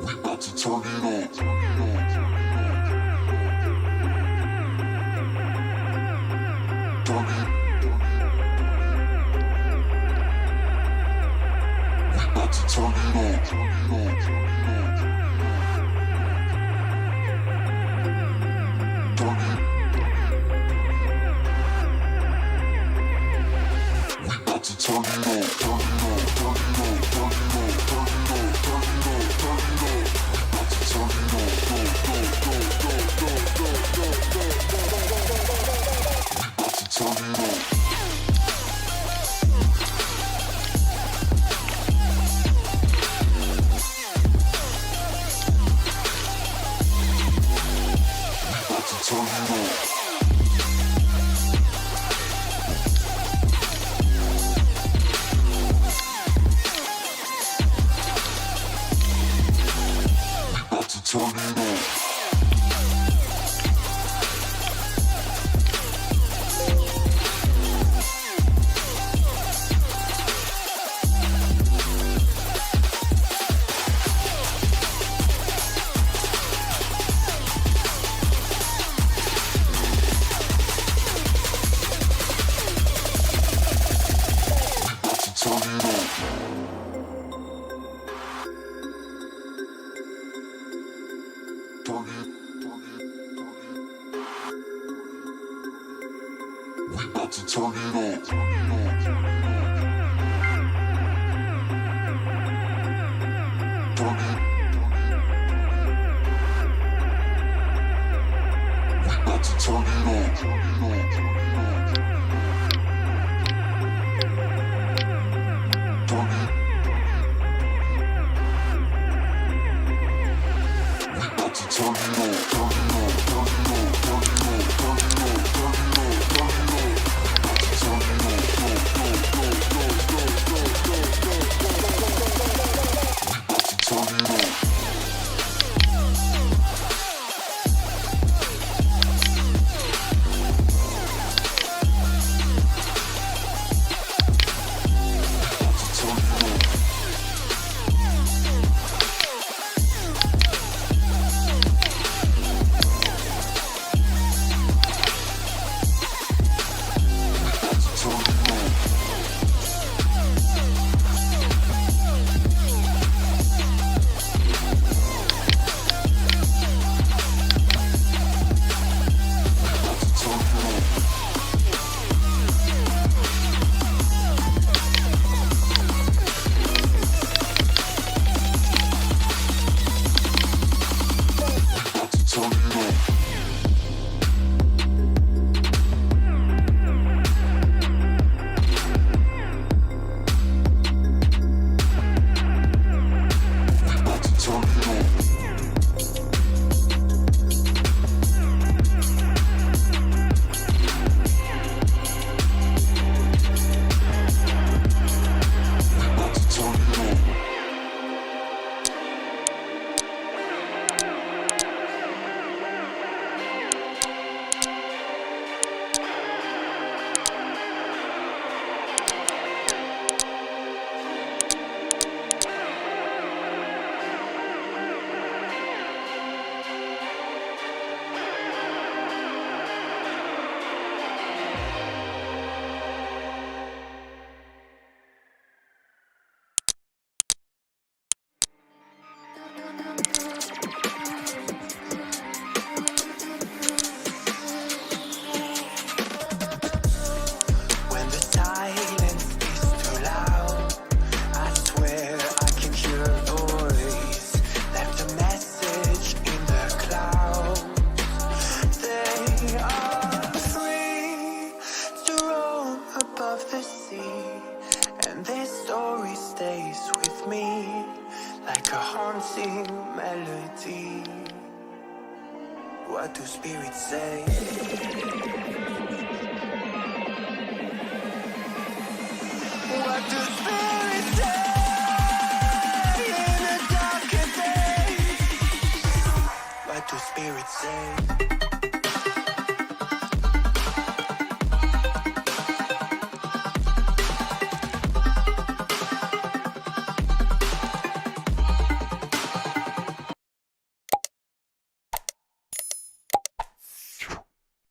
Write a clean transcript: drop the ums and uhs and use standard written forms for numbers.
We about to turn it on. Turn it. We about to turn it on. Turn it. We about to turn it on. Turn it on. Turn it on. Turn it on. Turn it on. Turn it on. Turn it on. We about to turn it on. Go, go, go, go, go, go, go, go, go, go. We about to turn it on. Turn it on. We about to turn it on. We about to turn it on. Turn it. We about to turn it on. Turn it. We about to turn it on. Turn it on. Turn it on. Turn it on. Turn it on. Turn it on. Turn it on. Turn it on. Go, go, go, go, go, go, go, go, go, go. We about to turn it on. Like a haunting melody. What do spirits say? What do spirits say in a darker day? What do spirits say?